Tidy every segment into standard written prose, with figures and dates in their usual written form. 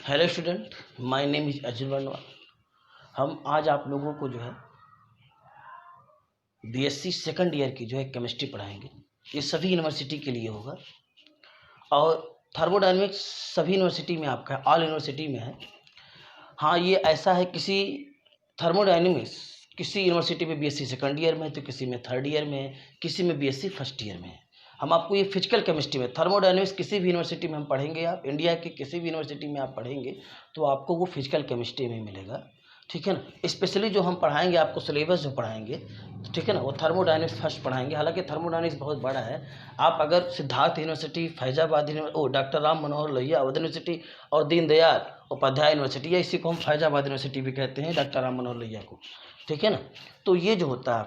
Hello student, my name is Arjun Varnwal. हम आज आप लोगों को जो है बीएससी सेकंड ईयर की जो है केमिस्ट्री पढ़ाएंगे। ये सभी यूनिवर्सिटी के लिए होगा और थर्मोडायनेमिक्स सभी यूनिवर्सिटी में आपका है, ऑल यूनिवर्सिटी में है। हाँ, ये ऐसा है, किसी थर्मोडायनेमिक्स किसी यूनिवर्सिटी में बीएससी सेकंड ईयर में है, तो किसी में थर्ड ईयर में है, किसी में बीएससी फर्स्ट ईयर में है। हम आपको ये फिजिकल केमिस्ट्री में थर्मोडायनेमिक्स किसी भी यूनिवर्सिटी में हम पढ़ेंगे, आप इंडिया के किसी भी यूनिवर्सिटी में आप पढ़ेंगे तो आपको वो फिजिकल केमिस्ट्री में मिलेगा। ठीक है ना। स्पेशली जो हम पढ़ाएंगे आपको सिलेबस जो पढ़ाएंगे, ठीक है ना, वो थर्मोडायनेमिक्स फर्स्ट पढ़ाएंगे। हालांकि थर्मोडायनेमिक्स बहुत बड़ा है। आप अगर Siddharth university, Faizabad university, doctor Ram Manohar Lohia Awadh university और दीनदयाल उपाध्याय यूनिवर्सिटी, या इसी को हम फैजाबाद यूनिवर्सिटी भी कहते हैं, डॉक्टर राम मनोहर लोहिया को, ठीक है ना। तो ये जो होता है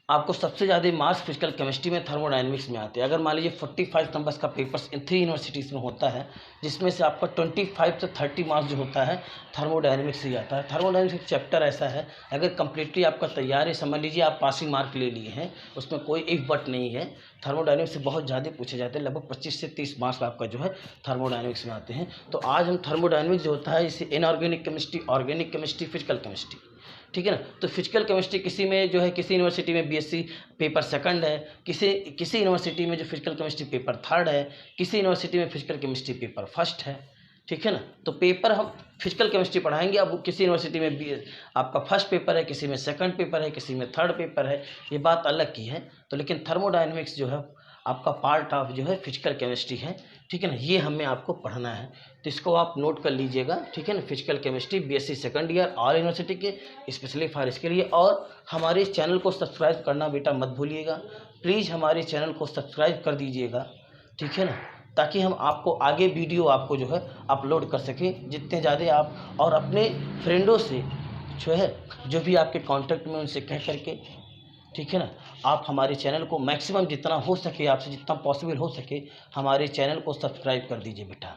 आपको सबसे ज़्यादा मार्क्स फिजिकल केमिस्ट्री में थर्मोडायनेमिक्स में आते हैं। अगर मान लीजिए 45 नंबर्स का पेपर्स इन 3 यूनिवर्सिटीज़ में होता है, जिसमें से आपका 25 से 30 मार्क्स जो होता है थर्मोडायनेमिक्स से आता है। थर्मोडायनेमिक्स एक चैप्टर ऐसा है, अगर कम्प्लीटली आपका तैयार है, समझ लीजिए आप पासिंग मार्क ले लिए हैं, उसमें कोई इफ बट नहीं है। थर्मोडायनेमिक्स से बहुत ज़्यादा पूछे जाते हैं, लगभग 25 से 30 मार्क्स आपका जो है थर्मोडायनेमिक्स में आते हैं। तो आज हम थर्मोडायनेमिक्स जो होता है इसे inorganic chemistry, organic chemistry, physical chemistry, ठीक है ना। तो फिजिकल केमिस्ट्री किसी में जो है, किसी यूनिवर्सिटी में बीएससी पेपर सेकंड है, किसी यूनिवर्सिटी में जो फिजिकल केमिस्ट्री पेपर थर्ड है, किसी यूनिवर्सिटी में फिजिकल केमिस्ट्री पेपर फर्स्ट है, ठीक है ना। तो पेपर हम फिजिकल केमिस्ट्री पढ़ाएंगे। अब किसी यूनिवर्सिटी में भी आपका फर्स्ट पेपर है, किसी में सेकंड पेपर है, किसी में थर्ड पेपर है, ये बात अलग की है। तो लेकिन थर्मोडायनेमिक्स जो है आपका पार्ट ऑफ जो है फिजिकल केमिस्ट्री है, ठीक है ना। ये हमें आपको पढ़ना है, तो इसको आप नोट कर लीजिएगा, ठीक है ना। Physical chemistry BSc second year all university के, स्पेशली फॉर इसके लिए। और हमारे इस चैनल को सब्सक्राइब करना बेटा मत भूलिएगा, प्लीज़ हमारे चैनल को सब्सक्राइब कर दीजिएगा, ठीक है ना, ताकि हम आपको आगे वीडियो आपको जो है अपलोड कर सकें जितने ज़्यादा आप, और अपने फ्रेंडों से जो है, जो भी आपके कांटेक्ट में, उनसे कह करके, ठीक है ना, आप हमारे चैनल को मैक्सिमम जितना हो सके, आपसे जितना पॉसिबल हो सके, हमारे चैनल को सब्सक्राइब कर दीजिए बेटा,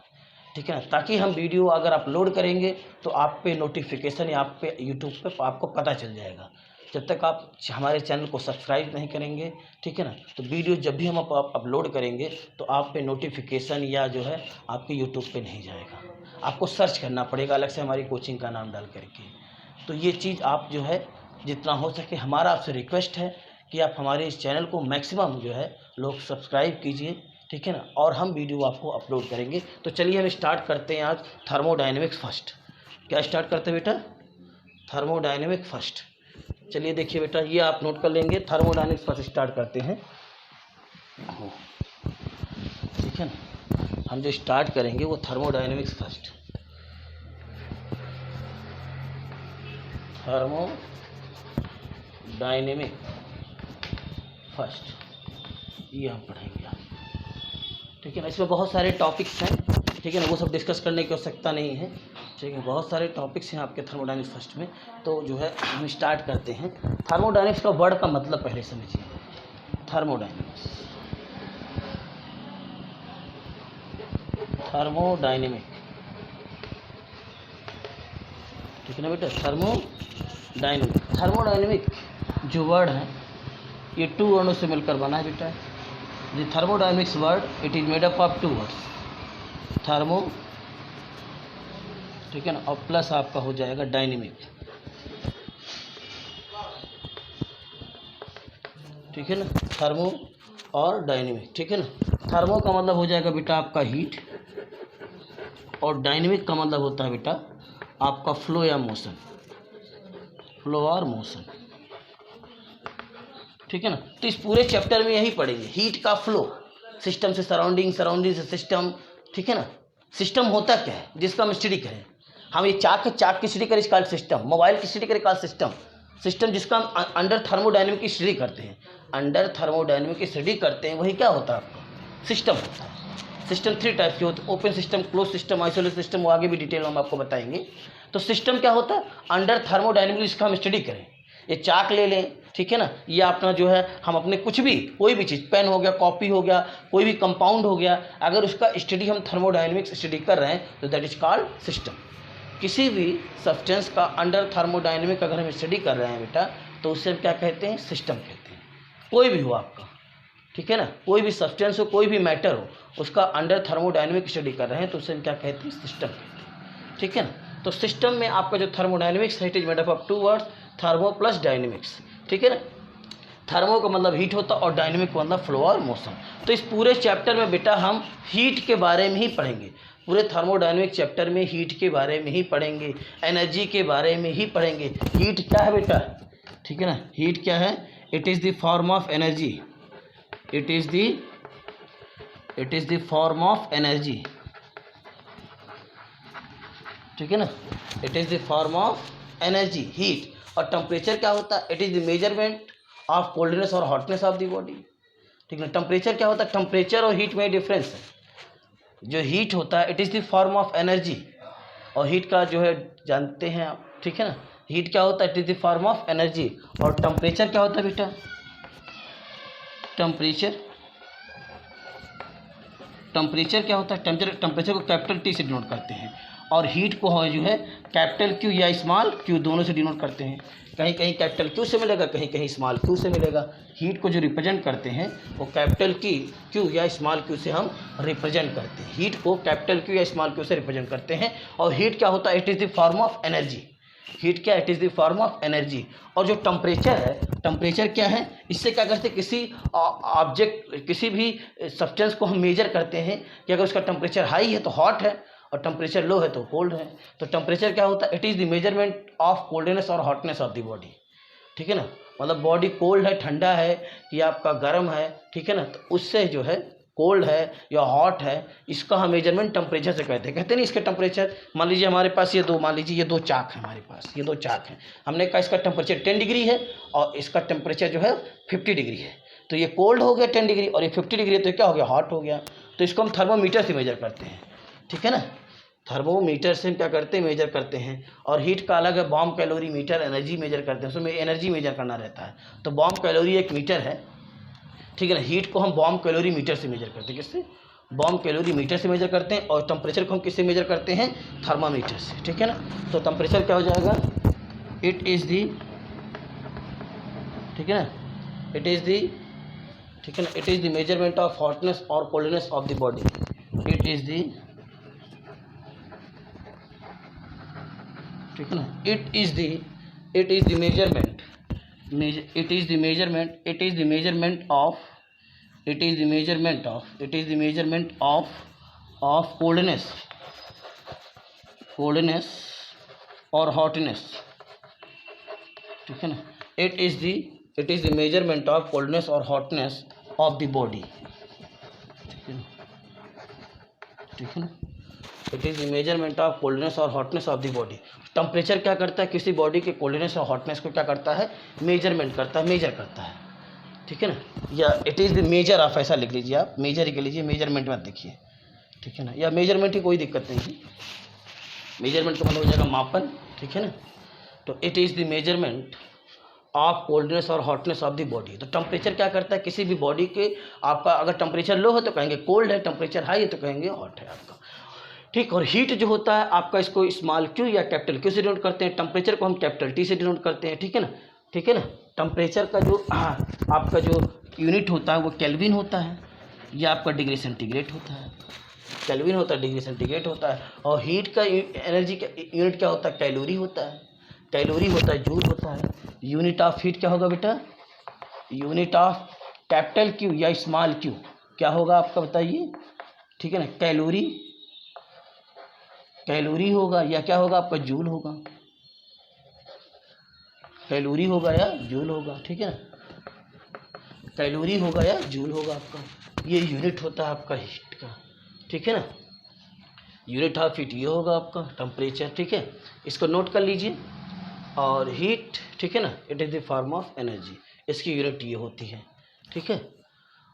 ठीक है ना। ताकि हम वीडियो अगर अपलोड करेंगे तो आप पे नोटिफिकेशन या आप पे यूट्यूब पे आपको पता चल जाएगा। जब तक आप हमारे चैनल को सब्सक्राइब नहीं करेंगे, ठीक है ना, तो वीडियो जब भी हम अपलोड करेंगे तो आप पे नोटिफिकेशन या जो है आपके यूट्यूब पे नहीं जाएगा। आपको सर्च करना पड़ेगा अलग से हमारी कोचिंग का नाम डाल करके। तो ये चीज़ आप जो है जितना हो सके, हमारा आपसे रिक्वेस्ट है कि आप हमारे इस चैनल को मैक्सिमम जो है लोग सब्सक्राइब कीजिए, ठीक है ना, और हम वीडियो आपको अपलोड करेंगे। तो चलिए हम स्टार्ट करते हैं आज थर्मोडायनेमिक्स फर्स्ट। क्या स्टार्ट करते हैं बेटा? Thermodynamic first. चलिए देखिए बेटा, ये आप नोट कर लेंगे, थर्मोडायनेमिक्स फर्स्ट स्टार्ट करते हैं, ठीक है ना। हम जो स्टार्ट करेंगे वो थर्मोडायनेमिक्स फर्स्ट, थर्मोडायनेमिक फर्स्ट, ये हम पढ़ेंगे आज, ठीक है ना। इसमें बहुत सारे टॉपिक्स हैं, ठीक है ना, वो सब डिस्कस करने की आवश्यकता नहीं है, ठीक है। बहुत सारे टॉपिक्स हैं आपके थर्मोडायनेमिक्स फर्स्ट में। तो जो है हम स्टार्ट करते हैं। थर्मोडायनेमिक्स का वर्ड का मतलब पहले समझिए। थर्मोडायनेमिक्स, थर्मोडायनेमिक, ठीक है ना बेटा, थर्मोडायनेमिक। थर्मोडायनेमिक जो वर्ड है ये 2 वर्णों से मिलकर बना है बेटा। The thermodynamics word it is made up of 2 words, thermo, ठीक है ना, और प्लस आपका हो जाएगा डायनेमिक, ठीक है ना, थर्मो और डायनेमिक, ठीक है ना। थर्मो का मतलब हो जाएगा बेटा आपका हीट, और डायनेमिक का मतलब होता है बेटा आपका फ्लो या मोशन, फ्लो और मोशन, ठीक है ना। तो इस पूरे चैप्टर में यही पढ़ेंगे, हीट का फ्लो, सिस्टम से सराउंडिंग, सराउंडिंग से सिस्टम, ठीक है ना। सिस्टम होता क्या है जिसका हम स्टडी करें, हम ये चाक की स्टडी करें, इसका सिस्टम, मोबाइल की स्टडी करें, इसका सिस्टम, सिस्टम जिसका हम अंडर थर्मोडायनेमिक की स्टडी करते हैं, अंडर थर्मोडायनेमिक की स्टडी करते हैं, वही क्या होता है आपका सिस्टम होता है। सिस्टम 3 टाइप के होते हैं, open system, close system, isolated system, वो आगे भी डिटेल हम आपको बताएंगे। तो सिस्टम क्या होता है? अंडर थर्मोडायनेमिक जिसका हम स्टडी करें। ये चाक ले लें, ठीक है ना, ये अपना जो है हम अपने कुछ भी, कोई भी चीज़, पेन हो गया, कॉपी हो गया, कोई भी कंपाउंड हो गया, अगर उसका स्टडी हम थर्मोडायनेमिक्स स्टडी कर रहे हैं तो दैट इज कॉल्ड सिस्टम। किसी भी सब्सटेंस का अंडर थर्मोडायनेमिक अगर हम स्टडी कर रहे हैं बेटा, तो उससे हम क्या कहते हैं? सिस्टम कहते हैं। कोई भी हो आपका, ठीक है ना, कोई भी सब्सटेंस हो, कोई भी मैटर हो, उसका अंडर थर्मोडायनेमिक स्टडी कर रहे हैं तो उसे हम क्या कहते हैं, सिस्टम कहते हैं। ठीक है ना, तो सिस्टम में आपका जो थर्मोडायनेमिक्स है it is made up of two words, thermo plus dynamics. ठीक है ना, थर्मो का मतलब हीट होता है और डायनेमिक का मतलब फ्लो और मोशन। तो इस पूरे चैप्टर में बेटा हम हीट के बारे में ही पढ़ेंगे, पूरे थर्मोडायनेमिक चैप्टर में हीट के बारे में ही पढ़ेंगे, एनर्जी के बारे में ही पढ़ेंगे। हीट क्या है बेटा, ठीक है ना, हीट क्या है, it is the form of energy, it is the form of energy. ठीक है ना, it is the form of energy heat. और टेम्परेचर क्या होता है, it is the measurement of coldness और हॉटनेस ऑफ द बॉडी। ठीक है, टेम्परेचर क्या होता है, टेम्परेचर और हीट में डिफरेंस है। जो हीट होता है it is the form of energy, और हीट का जो है जानते हैं आप। ठीक है ना, हीट क्या होता है, it is the form of energy. और टेम्परेचर क्या होता है बेटा, टेम्परेचर क्या होता है, टेम्परेचर को कैपिटल टी से डिनोट करते हैं, और हीट को जो है कैपिटल क्यू या स्मॉल क्यू दोनों से डिनोट करते हैं। कहीं कहीं कैपिटल क्यू से मिलेगा, कहीं कहीं स्मॉल क्यू से मिलेगा। हीट को जो रिप्रेजेंट करते हैं वो कैपिटल क्यू या स्मॉल क्यू से हम रिप्रेजेंट करते हैं, हीट को कैपिटल क्यू या स्मॉल क्यू से रिप्रेजेंट करते हैं। और हीट क्या होता है, it is the form of energy. Heat क्या, it is the form of energy. और जो टेम्परेचर है, टेम्परेचर क्या है, इससे क्या करते हैं, किसी ऑब्जेक्ट, किसी भी सब्सटेंस को हम मेजर करते हैं कि अगर उसका टेम्परेचर हाई है तो हॉट है और टेम्परेचर लो है तो कोल्ड है। तो टेम्परेचर क्या होता है, it is the measurement of coldness और हॉटनेस ऑफ द बॉडी। ठीक है ना, मतलब बॉडी कोल्ड है, ठंडा है या आपका गर्म है, ठीक है ना, तो उससे जो है कोल्ड है या हॉट है, इसका हम मेजरमेंट टेम्परेचर से कहते हैं नहीं। इसके टेम्परेचर मान लीजिए हमारे पास ये दो, मान लीजिए ये दो चाक है हमारे पास, ये दो चाक हैं, हमने कहा इसका टेम्परेचर 10 डिग्री है और इसका टेम्परेचर जो है 50 डिग्री है। तो ये कोल्ड हो गया 10 डिग्री और ये 50 डिग्री है, तो क्या हो गया, हॉट हो गया। तो इसको हम थर्मोमीटर से मेजर करते हैं। ठीक है ना, थर्मोमीटर से हम क्या करते हैं, मेजर करते हैं। और हीट का अलग है, bomb calorimeter, energy measure करते हैं, उसमें एनर्जी मेजर करना रहता है। तो बॉम्ब कैलोरी एक मीटर है, ठीक है ना, हीट को हम बॉम्ब कैलोरी मीटर से मेजर करते हैं, किससे, बॉम्ब कैलोरी मीटर से मेजर करते हैं। और टेम्परेचर को हम किससे मेजर करते हैं, थर्मामीटर से। ठीक है ना, तो टेम्परेचर क्या हो जाएगा, इट इज़ दी, ठीक है ना, इट इज़ दी, ठीक है ना, it is the measurement of hotness और coldness of the body. It is the, ठीक है ना, it is the measurement, it is the measurement of coldness और हॉटनेस। ठीक है ना, it is the measurement of coldness और हॉटनेस ऑफ द बॉडी। ठीक है ना, ठीक है ना, it is the measurement of coldness और hotness of the body. Temperature क्या करता है, किसी बॉडी के कोल्डनेस और हॉटनेस को क्या करता है, मेजरमेंट करता है, मेजर करता है। ठीक है ना, या it is the measure of, ऐसा लिख लीजिए आप, मेजर ही कह लीजिए, मेजरमेंट मत देखिए। ठीक है ना, या मेजरमेंट ही कोई दिक्कत नहीं है, मेजरमेंट का मतलब हो जाएगा मापन। ठीक है ना, तो it is the measurement of coldness और हॉटनेस ऑफ द बॉडी। तो टेम्परेचर क्या करता है, किसी भी बॉडी के, आपका अगर टेम्परेचर लो है तो कहेंगे कोल्ड है, टेम्परेचर हाई है तो कहेंगे हॉट है आपका। ठीक, और हीट जो होता है आपका, इसको स्मॉल क्यू या कैपिटल क्यू से डिनोट करते हैं, टेम्परेचर को हम कैपिटल टी से डिनोट करते हैं। ठीक है ना, ठीक है ना, टेम्परेचर का जो आपका जो यूनिट होता है वो केल्विन होता है, या आपका डिग्री सेंटीग्रेड होता है, केल्विन होता है, डिग्री सेंटीग्रेड होता है। और हीट का एनर्जी का यूनिट क्या होता है, कैलोरी होता है, कैलोरी होता है, जूल होता है। यूनिट ऑफ हीट क्या होगा बेटा, यूनिट ऑफ कैपिटल क्यू या स्मॉल क्यू क्या होगा आपका बताइए। ठीक है ना, कैलोरी होगा या क्या होगा आपका, जूल होगा, कैलोरी होगा या जूल होगा। ठीक है ना, कैलोरी होगा या जूल होगा आपका, ये यूनिट होता है आपका हीट का। ठीक है ना, यूनिट ऑफ हीट ये होगा आपका टेम्परेचर। ठीक है, इसको नोट कर लीजिए। और हीट, ठीक है ना, it is the form of energy, इसकी यूनिट ये होती है। ठीक है,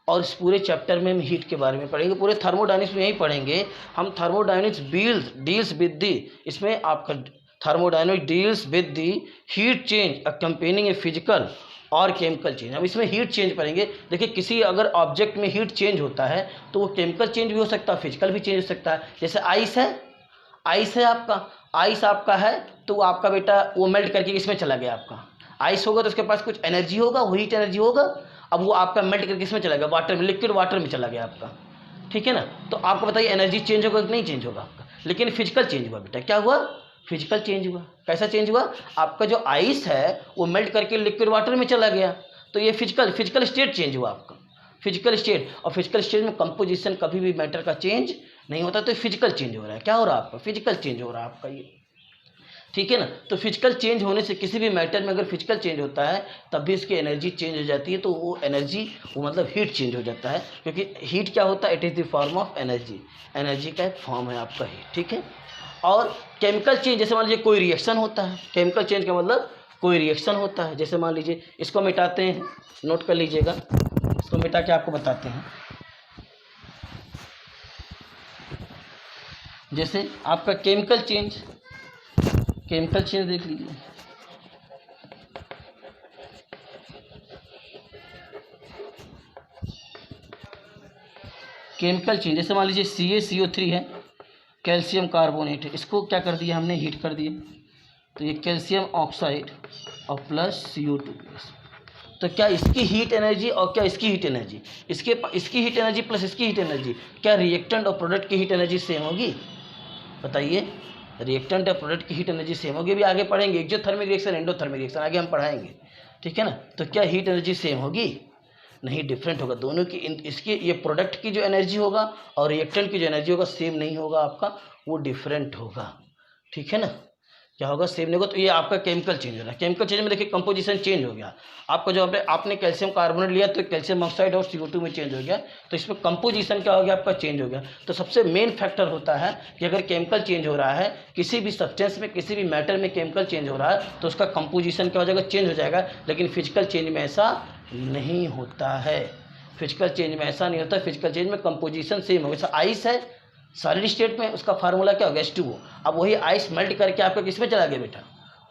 और इस पूरे चैप्टर में हम हीट के बारे में पढ़ेंगे, पूरे थर्मोडायनेमिक्स में यही पढ़ेंगे हम। थर्मोडायनेमिक्स डील्स विद दी, इसमें आपका thermodynamics deals with the heat change accompanying a physical और केमिकल चेंज। हम इसमें हीट चेंज पढ़ेंगे। देखिए, किसी अगर ऑब्जेक्ट में हीट चेंज होता है तो वो केमिकल चेंज भी हो सकता है, फिजिकल भी चेंज हो सकता है। जैसे आइस है आपका, आइस आपका है तो वो आपका बेटा वो मेल्ट करके इसमें चला गया आपका। आइस होगा तो उसके पास कुछ एनर्जी होगा, वो हीट एनर्जी होगा। अब वो आपका मेल्ट करके किसमें चला गया, वाटर में, लिक्विड वाटर में चला गया आपका, ठीक है ना। तो आपको बताइए एनर्जी चेंज होगा कि नहीं चेंज होगा आपका, लेकिन फिजिकल चेंज हुआ बेटा, क्या हुआ, फिजिकल चेंज हुआ। कैसा चेंज हुआ, आपका जो आइस है वो मेल्ट करके लिक्विड वाटर में चला गया, तो ये फिजिकल स्टेट चेंज हुआ आपका, फिजिकल स्टेट। और फिजिकल स्टेट में कंपोजिशन कभी भी मैटर का चेंज नहीं होता, तो फिजिकल चेंज हो रहा है, क्या हो रहा है आपका, फिजिकल चेंज हो रहा है आपका ये, ठीक है ना। तो फिजिकल चेंज होने से किसी भी मैटर में अगर फिजिकल चेंज होता है तब भी इसकी एनर्जी चेंज हो जाती है, तो वो एनर्जी वो मतलब हीट चेंज हो जाता है, क्योंकि हीट क्या होता है, it is the form of energy, energy का एक फॉर्म है आपका हीट, ठीक है। और केमिकल चेंज, जैसे मान लीजिए कोई रिएक्शन होता है, केमिकल चेंज का मतलब कोई रिएक्शन होता है, जैसे मान लीजिए इसको मिटाते हैं, नोट कर लीजिएगा, इसको मिटा के आपको बताते हैं। जैसे आपका केमिकल चेंज देख लीजिए, केमिकल चेंज जैसे मान लीजिए CaCO3 है, कैल्शियम कार्बोनेट है, इसको क्या कर दिया हमने, हीट कर दिया, तो ये कैल्शियम ऑक्साइड और प्लस CO2 प्लस। तो क्या इसकी हीट एनर्जी और क्या इसकी हीट एनर्जी, इसकी हीट एनर्जी प्लस इसकी हीट एनर्जी, क्या रिएक्टेंट और प्रोडक्ट की हीट एनर्जी सेम होगी, बताइए। रिएक्टेंट और प्रोडक्ट की हीट एनर्जी सेम होगी, भी आगे पढ़ेंगे, एक्सोथर्मिक रिएक्शन, एंडोथर्मिक रिएक्शन आगे हम पढ़ाएंगे, ठीक है ना। तो क्या हीट एनर्जी सेम होगी, नहीं, डिफरेंट होगा दोनों की। इसकी ये प्रोडक्ट की जो एनर्जी होगा और रिएक्टेंट की जो एनर्जी होगा सेम नहीं होगा आपका, वो डिफरेंट होगा, ठीक है ना। क्या होगा, सेम नहीं होगा। तो ये आपका केमिकल चेंज हो रहा है। केमिकल चेंज में देखिए कंपोजिशन चेंज हो गया आपका, जो आपने कैल्शियम कार्बोनेट लिया तो कैल्शियम ऑक्साइड और CO2 में चेंज हो गया, तो इसमें कंपोजिशन क्या हो गया आपका, चेंज हो गया। तो सबसे मेन फैक्टर होता है कि अगर केमिकल चेंज हो रहा है, किसी भी सब्सटेंस में, किसी भी मैटर में केमिकल चेंज हो रहा है तो उसका कंपोजिशन क्या हो जाएगा, चेंज हो जाएगा। लेकिन फिजिकल चेंज में ऐसा नहीं होता है, फिजिकल चेंज में ऐसा नहीं होता, फिजिकल चेंज में कंपोजिशन सेम होगा। जैसे आइस है सॉलिड स्टेट में, उसका फार्मूला क्या होगा, H2O। अब वही आइस मेल्ट करके आपका किस में चला गया बेटा,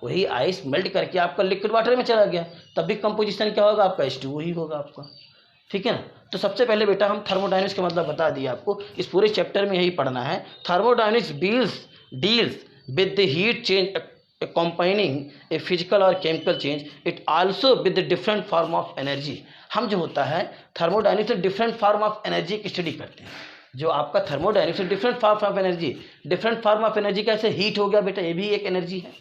वही आइस मेल्ट करके आपका लिक्विड वाटर में चला गया, तब भी कंपोजिशन क्या होगा आपका, H2O ही होगा आपका, ठीक है ना। तो सबसे पहले बेटा हम थर्मोडायनेमिक्स का मतलब बता दिया आपको, इस पूरे चैप्टर में यही पढ़ना है। Thermodynamics deals with the heat change accompanying a physical or chemical change, it also with the different form of energy। हम जो होता है थर्मोडायनेमिक्स से डिफरेंट फॉर्म ऑफ एनर्जी की स्टडी करते हैं। जो आपका थर्मोडायनेमिक्स से different form of energy, different form of energy कैसे, हीट हो गया बेटा, ये भी एक एनर्जी है,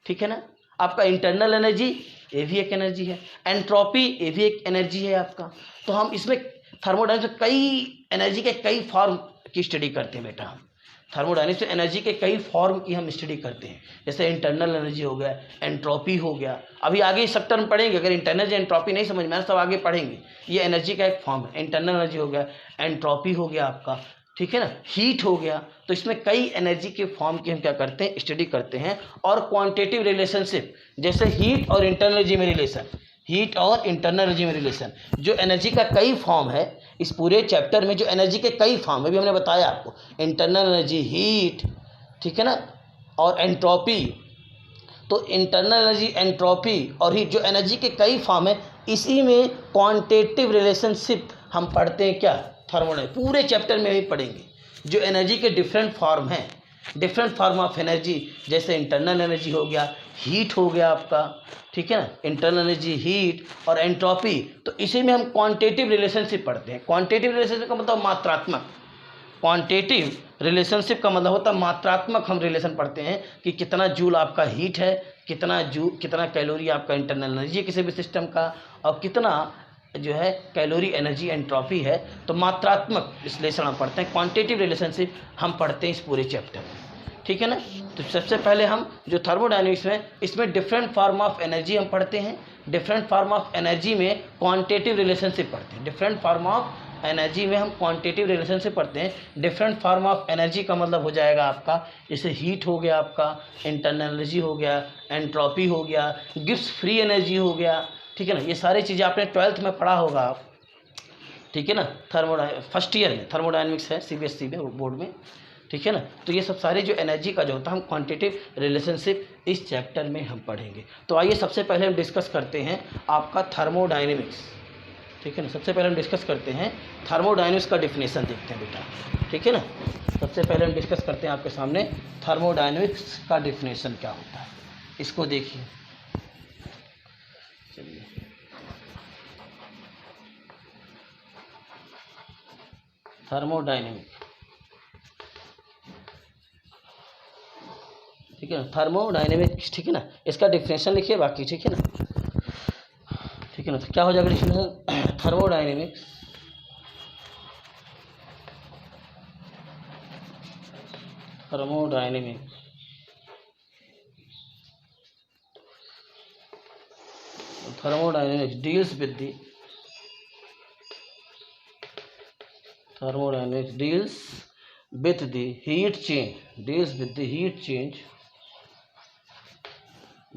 ठीक है ना। आपका इंटरनल एनर्जी, ये भी एक एनर्जी है। एंट्रोपी, ये भी एक एनर्जी है आपका। तो हम इसमें थर्मोडायनेमिक्स में कई एनर्जी के कई फॉर्म की स्टडी करते हैं बेटा। हम थर्मोडायनेमिक्स में एनर्जी के कई फॉर्म की हम स्टडी करते हैं, जैसे इंटरनल एनर्जी हो गया, एंट्रोपी हो गया। अभी आगे सब टर्म पढ़ेंगे, अगर इंटरनल एंट्रोपी नहीं समझ में आया सब आगे पढ़ेंगे। ये एनर्जी का एक फॉर्म है, इंटरनल एनर्जी हो गया, एंट्रोपी हो गया आपका, ठीक है ना, हीट हो गया। तो इसमें कई एनर्जी के फॉर्म की हम क्या करते हैं, स्टडी करते हैं। और क्वांटिटेटिव रिलेशनशिप, जैसे हीट और इंटरनल एनर्जी में रिलेशन, हीट और इंटरनल एनर्जी में रिलेशन, जो एनर्जी का कई फॉर्म है इस पूरे चैप्टर में, जो एनर्जी के कई फॉर्म है, भी हमने बताया आपको, इंटरनल एनर्जी, हीट, ठीक है ना, और एंट्रोपी। तो इंटरनल एनर्जी, एंट्रोपी और हीट, जो एनर्जी के कई फॉर्म है, इसी में क्वांटिटेटिव रिलेशनशिप हम पढ़ते हैं क्या, थर्मोडायनेमिक्स पूरे चैप्टर में ही पढ़ेंगे। जो एनर्जी के डिफरेंट फॉर्म हैं, डिफरेंट फॉर्म ऑफ एनर्जी, जैसे इंटरनल एनर्जी हो गया, हीट हो गया आपका, ठीक है ना, इंटरनल एनर्जी, हीट और एंट्रोपी। तो इसी में हम क्वांटिटेटिव रिलेशनशिप पढ़ते हैं। क्वांटिटेटिव रिलेशनशिप का मतलब मात्रात्मक, क्वांटिटेटिव रिलेशनशिप का मतलब होता है मात्रात्मक। हम रिलेशन पढ़ते हैं कि कितना जूल आपका हीट है, कितना कैलोरी आपका इंटरनल एनर्जी है किसी भी सिस्टम का, और कितना जो है कैलोरी एनर्जी एंट्रोपी है। तो मात्रात्मक विश्लेषण हम पढ़ते हैं, क्वांटिटेटिव रिलेशनशिप हम पढ़ते हैं इस पूरे चैप्टर में, ठीक है ना। तो सबसे पहले हम जो थर्मोडायनेमिक्स में, इसमें डिफरेंट फॉर्म ऑफ एनर्जी हम पढ़ते हैं। डिफरेंट फॉर्म ऑफ एनर्जी में क्वांटिटेटिव रिलेशनशिप पढ़ते हैं। डिफरेंट फॉर्म ऑफ एनर्जी में हम क्वांटिटेटिव रिलेशनशिप पढ़ते हैं। डिफरेंट फॉर्म ऑफ एनर्जी का मतलब हो जाएगा आपका, जैसे हीट हो गया आपका, इंटरनल एनर्जी हो गया, एंट्रोपी हो गया, गिब्स फ्री एनर्जी हो गया, ठीक है ना। ये सारी चीज़ें आपने 12th में पढ़ा होगा आप, ठीक है ना। फर्स्ट ईयर में थर्मोडायनेमिक्स है CBSE में बोर्ड में, ठीक है ना। तो ये सब सारे जो एनर्जी का जो होता है, हम क्वांटिटेटिव रिलेशनशिप इस चैप्टर में हम पढ़ेंगे। तो आइए सबसे पहले हम डिस्कस करते हैं आपका थर्मोडायनेमिक्स, ठीक है ना। सबसे पहले हम डिस्कस करते हैं थर्मोडायनेमिक्स का डिफिनेशन देखते हैं बेटा, ठीक है ना। सबसे पहले हम डिस्कस करते हैं आपके सामने थर्मोडायनेमिक्स का डिफिनेशन क्या होता है, इसको देखिए। चलिए थर्मोडाइनमिक, ठीक है ना, थर्मोडाइनमिक, ठीक है ना। इसका डिफिनेशन लिखिए बाकी, ठीक है ना, ठीक है ना। तो क्या हो जाएगा definition, thermodynamics thermodynamic thermodynamics deals with the thermodynamics deals with the heat change deals with the heat change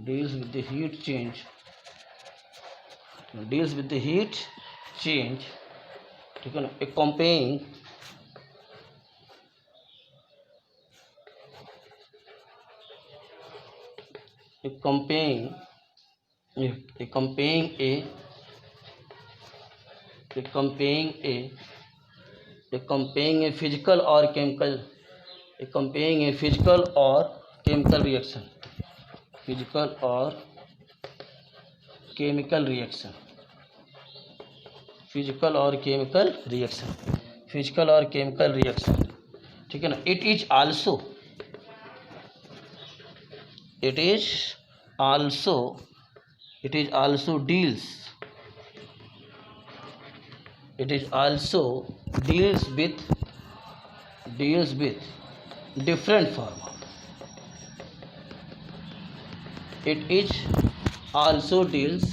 deals with the heat change deals with the heat change, ठीक है ना, accompanying accompanying accompanying a accompanying a accompanying a physical or chemical accompanying a physical or chemical reaction, physical or chemical reaction, physical or chemical reaction, physical or chemical reaction, ठीक है ना। it is also deals it is also deals with different form of it is also deals